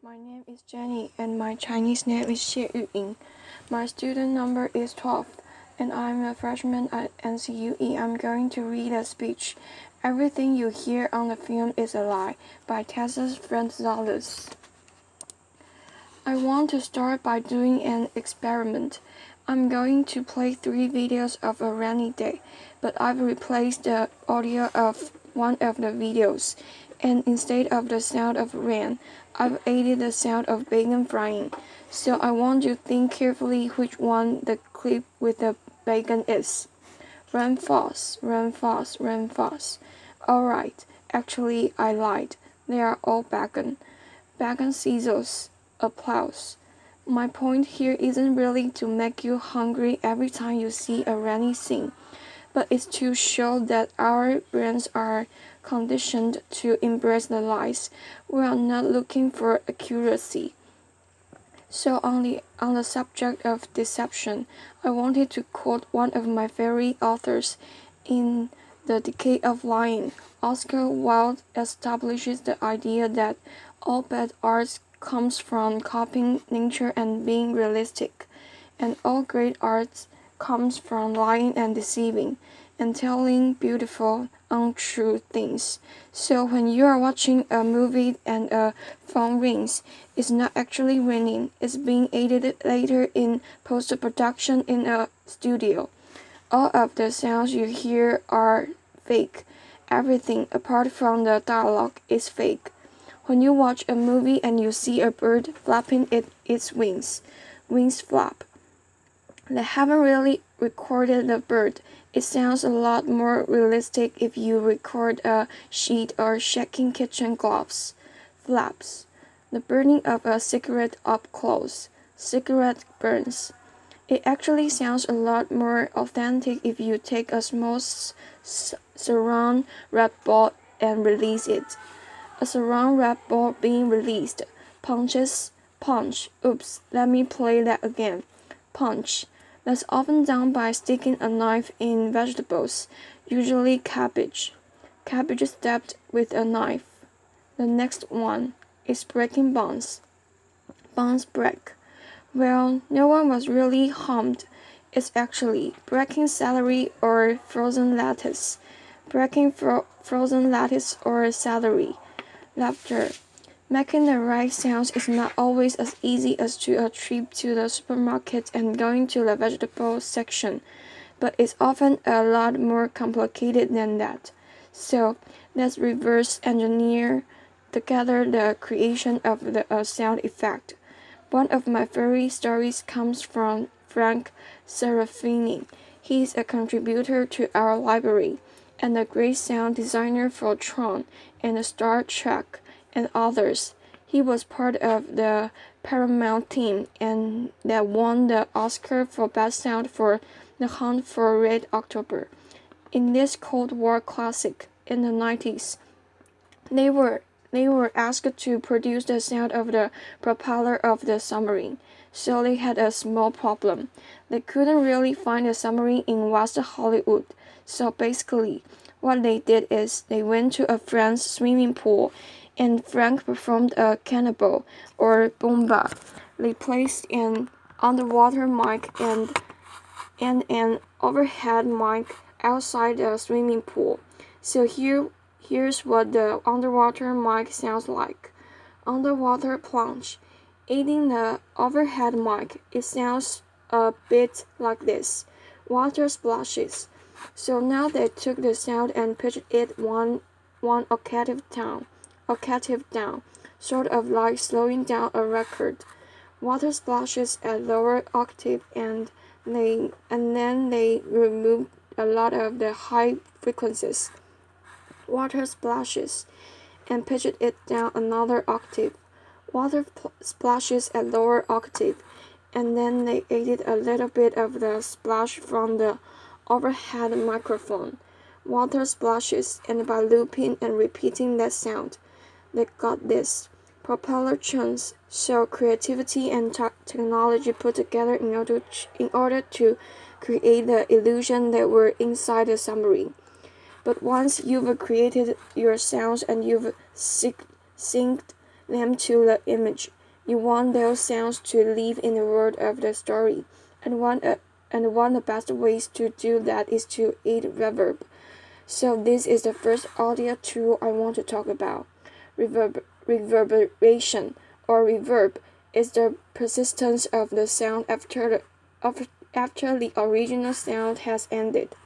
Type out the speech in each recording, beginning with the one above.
My name is Jenny and my Chinese name is Xie Yuying. My student number is 12 and I'm a freshman at NCUE. I'm going to read a speech. Everything you hear on the film is a lie by Tasos Frantzolas. I want to start by doing an experiment. I'm going to play 3 videos of a rainy day, but I've replaced the audio of one of the videos, and instead of the sound of rain, I've added the sound of bacon frying. So I want you to think carefully which one the clip with the bacon is. Run fast, run fast, run fast. Alright, actually I lied. They are all bacon. Bacon sizzles. Applause. My point here isn't really to make you hungry every time you see a rainy scene, but it's to show that our brains are conditioned to embrace the lies. We are not looking for accuracy. So on the subject of deception, I wanted to quote one of my favorite authors. In The Decay of Lying, Oscar Wilde establishes the idea that all bad art comes from copying nature and being realistic, and all great art comes from lying and deceiving, and telling beautiful, untrue things. So when you are watching a movie and a phone rings, it's not actually ringing, it's being edited later in post-production in a studio. All of the sounds you hear are fake. Everything apart from the dialogue is fake. When you watch a movie and you see a bird flapping its wings flap. They haven't really recorded the bird. It sounds a lot more realistic if you record a sheet or shaking kitchen gloves. Flaps. The burning of a cigarette up close. Cigarette burns. It actually sounds a lot more authentic if you take a small saran wrap ball and release it. A saran wrap ball being released. Punches. Punch. Oops, let me play that again. Punch. That's often done by sticking a knife in vegetables, usually cabbage. Cabbage stabbed with a knife. The next one is breaking buns. Buns break. Well, no one was really harmed. It's actually breaking celery or frozen lettuce. Breaking frozen lettuce or celery. Laughter. Making the right sounds is not always as easy as to a trip to the supermarket and going to the vegetable section, but it's often a lot more complicated than that. So let's reverse engineer together the creation of the sound effect. One of my favorite stories comes from Frank Serafini. He is a contributor to our library and a great sound designer for Tron and Star Trek and others. He was part of the Paramount team and that won the Oscar for Best Sound for The Hunt for Red October. In this Cold War classic in the 90s, they were asked to produce the sound of the propeller of the submarine, so they had a small problem. They couldn't really find a submarine in West Hollywood, so basically what they did is they went to a friend's swimming pool and Frank performed a cannibal or bomba. They placed an underwater mic and an overhead mic outside the swimming pool. So here's what the underwater mic sounds like. Underwater plunge. Aiding the overhead mic, it sounds a bit like this. Water splashes. So now they took the sound and pitched it one octave down, sort of like slowing down a record. Water splashes at lower octave and then they removed a lot of the high frequencies. Water splashes and pitched it down another octave. Water splashes at lower octave, and then they added a little bit of the splash from the overhead microphone. Water splashes, and by looping and repeating that sound, they got this. Propeller chunks. So creativity and technology put together in order to create the illusion that we're inside the submarine. But once you've created your sounds and you've synced them to the image. You want those sounds to live in the world of the story, and one of the best ways to do that is to add reverb. So this is the first audio tool I want to talk about. Reverberation, or reverb, is the persistence of the sound after the original sound has ended.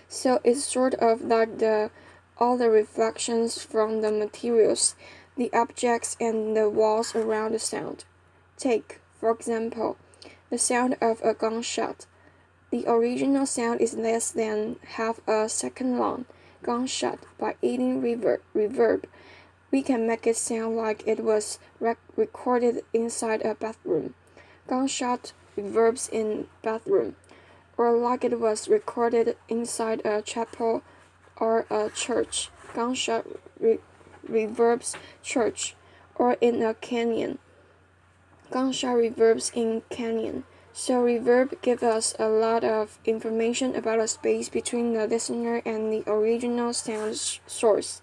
So it's sort of like all the reflections from the materials, the objects, and the walls around the sound. Take, for example, the sound of a gunshot. The original sound is less than half a second long. Gunshot. By adding reverb, we can make it sound like it was recorded inside a bathroom. Gunshot reverbs in bathroom, or like it was recorded inside a chapel or a church. Gunshot reverbs church, or in a canyon. Gunshot reverbs in canyon. So reverb gives us a lot of information about the space between the listener and the original sound source.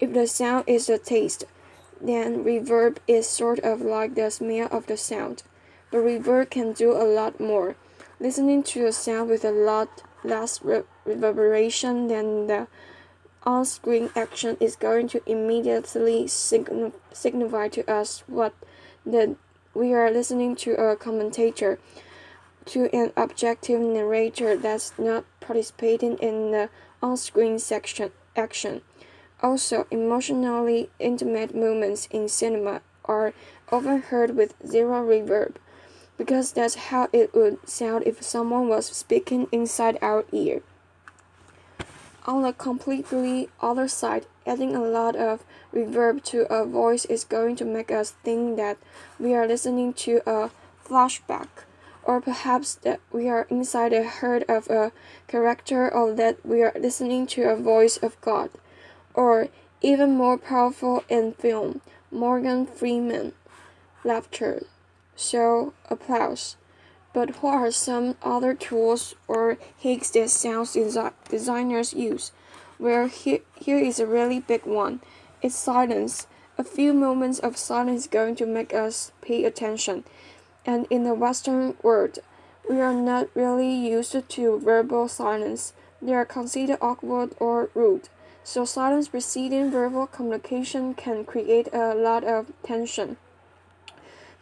If the sound is a taste, then reverb is sort of like the smell of the sound. But reverb can do a lot more. Listening to a sound with a lot less reverberation than the on-screen action is going to immediately signify to us that we are listening to a commentator, to an objective narrator that's not participating in the on-screen action. Also, emotionally intimate moments in cinema are often heard with zero reverb, because that's how it would sound if someone was speaking inside our ear. On the completely other side, adding a lot of reverb to a voice is going to make us think that we are listening to a flashback, or perhaps that we are inside the heart of a character, or that we are listening to a voice of God, or even more powerful in film, Morgan Freeman, laughter, so applause. But what are some other tools or hacks that sound designers use? Well, here is a really big one. It's silence. A few moments of silence is going to make us pay attention. And in the Western world, we are not really used to verbal silence. They are considered awkward or rude. So silence preceding verbal communication can create a lot of tension.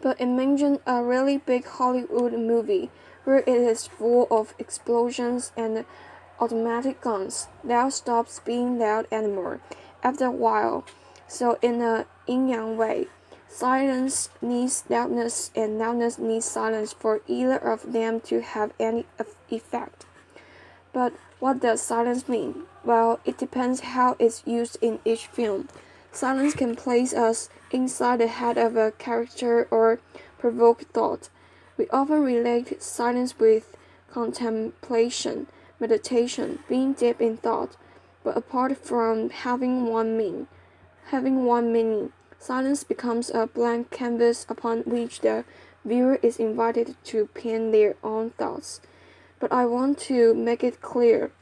But imagine a really big Hollywood movie where it is full of explosions and automatic guns. That stops being loud anymore after a while. So in a yin-yang way, silence needs loudness and loudness needs silence for either of them to have any effect. But what does silence mean? Well, it depends how it's used in each film. Silence can place us inside the head of a character or provoke thought. We often relate silence with contemplation, meditation, being deep in thought. But apart from having one meaning, silence becomes a blank canvas upon which the viewer is invited to pen their own thoughts. But I want to make it clear,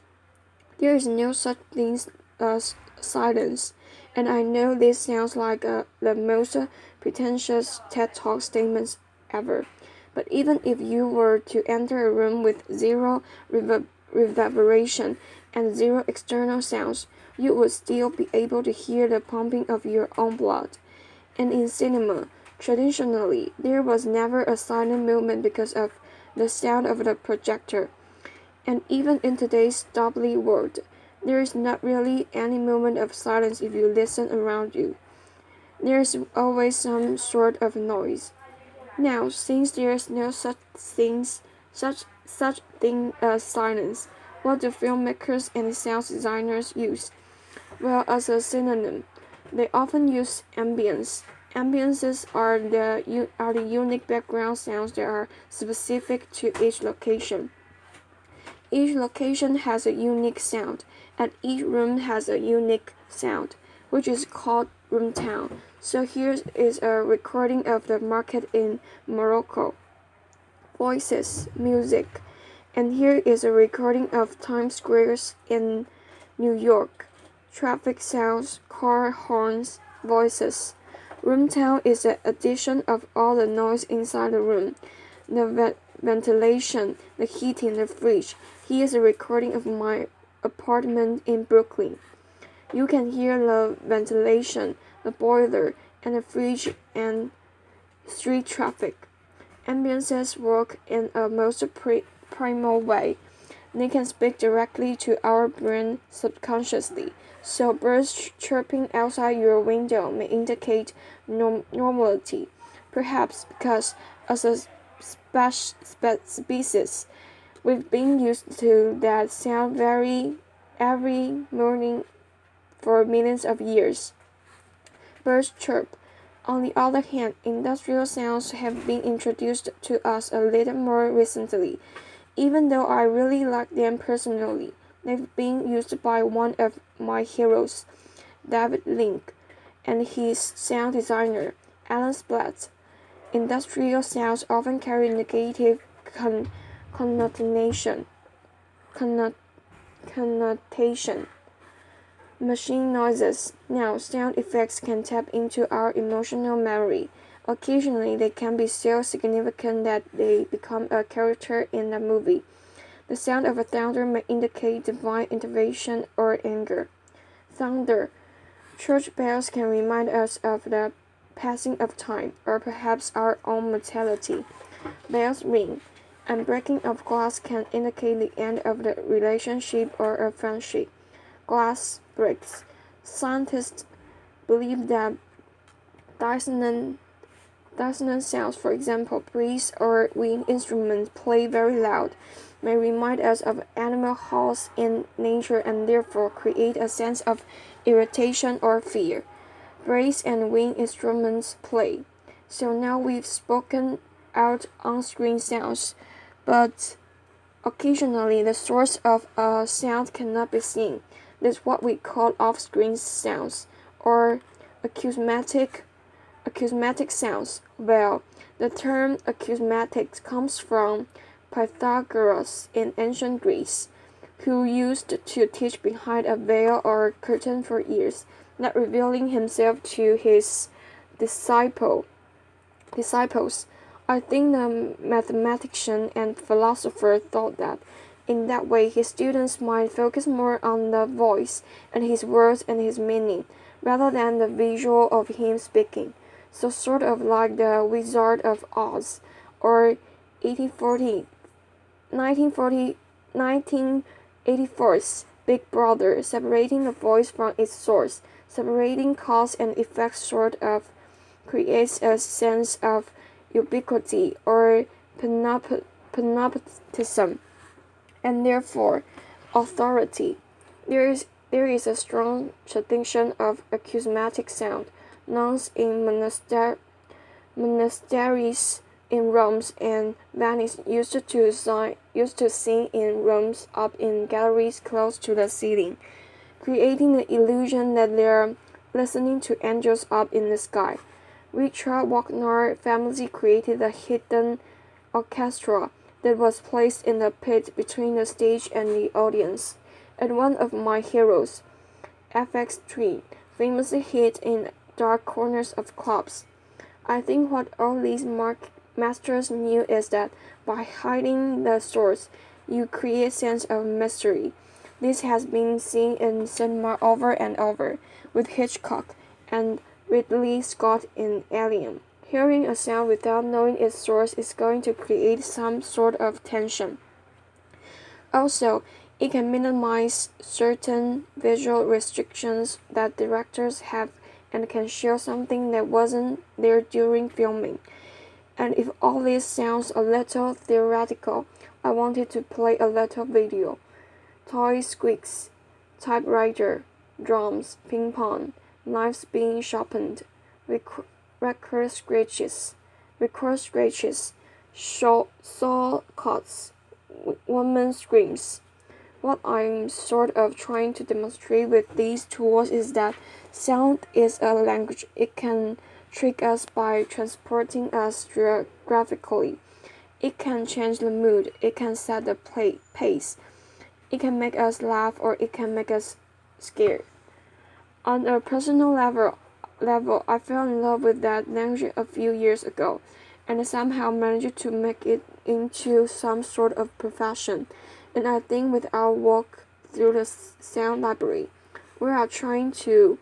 there is no such thing as silence. And I know this sounds like the most pretentious TED Talk statements ever. But even if you were to enter a room with zero reverberation and zero external sounds, you would still be able to hear the pumping of your own blood. And in cinema, traditionally, there was never a silent moment because of the sound of the projector. And even in today's doubly world, there is not really any moment of silence if you listen around you. There is always some sort of noise. Now, since there is no such thing as silence, what do filmmakers and sound designers use? Well, as a synonym, they often use ambience. Ambiences are the unique background sounds that are specific to each location. Each location has a unique sound, and each room has a unique sound, which is called room tone. So here is a recording of the market in Morocco. Voices, music. And here is a recording of Times Squares in New York. Traffic sounds, car horns, voices. Room tone is the addition of all the noise inside the room. The ventilation, the heating, the fridge. Here's a recording of my apartment in Brooklyn. You can hear the ventilation, the boiler, and the fridge and street traffic. Ambulances work in a most primal way. They can speak directly to our brain subconsciously. So birds chirping outside your window may indicate normality, perhaps because as a species, we've been used to that sound every morning for millions of years. Birds chirp. On the other hand, industrial sounds have been introduced to us a little more recently. Even though I really like them personally, they've been used by one of my heroes, David Link, and his sound designer, Alan Splatt. Industrial sounds often carry negative connotation. connotation. Machine noises. Now, sound effects can tap into our emotional memory. Occasionally, they can be so significant that they become a character in a movie. The sound of a thunder may indicate divine intervention or anger. Thunder. Church bells can remind us of the passing of time, or perhaps our own mortality. Bells ring, and breaking of glass can indicate the end of the relationship or a friendship. Glass breaks. Scientists believe that dissonant sounds, for example, breeze or wind instruments played very loud, may remind us of animal howls in nature and therefore create a sense of irritation or fear. Brass and wind instruments play. So now we've spoken out on-screen sounds, but occasionally the source of a sound cannot be seen. That's what we call off-screen sounds, or acousmatic sounds. Well, the term acousmatic comes from Pythagoras in ancient Greece, who used to teach behind a veil or curtain for years, not revealing himself to his disciples. I think the mathematician and philosopher thought that in that way his students might focus more on the voice and his words and his meaning, rather than the visual of him speaking. So sort of like the Wizard of Oz, or 1984's Big Brother, separating the voice from its source. Separating cause and effect sort of creates a sense of ubiquity or panoptism, and therefore authority. There is a strong tradition of acousmatic sound. Nuns in monasteries in Rome and Venice used to sing in rooms up in galleries close to the ceiling, creating the illusion that they're listening to angels up in the sky. Richard Wagner famously created a hidden orchestra that was placed in the pit between the stage and the audience. And one of my heroes, FX3, famously hid in dark corners of clubs. I think what all these masters knew is that by hiding the source, you create a sense of mystery. This has been seen in cinema over and over, with Hitchcock and Ridley Scott in Alien. Hearing a sound without knowing its source is going to create some sort of tension. Also, it can minimize certain visual restrictions that directors have and can show something that wasn't there during filming. And if all this sounds a little theoretical, I wanted to play a little video. Toy squeaks, typewriter, drums, ping pong, knives being sharpened, record scratches, saw cuts, woman screams. What I'm sort of trying to demonstrate with these tools is that sound is a language. It can trick us by transporting us geographically. It can change the mood. It can set the pace. It can make us laugh or it can make us scared. On a personal level, level. I fell in love with that language a few years ago, and I somehow managed to make it into some sort of profession. And I think with our work through the sound library, we are trying to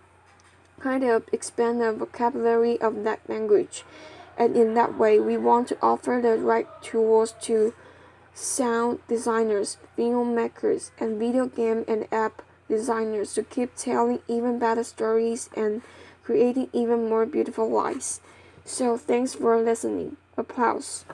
kind of expand the vocabulary of that language. And in that way, we want to offer the right tools to sound designers, filmmakers, and video game and app designers to keep telling even better stories and creating even more beautiful lives. So thanks for listening. Applause.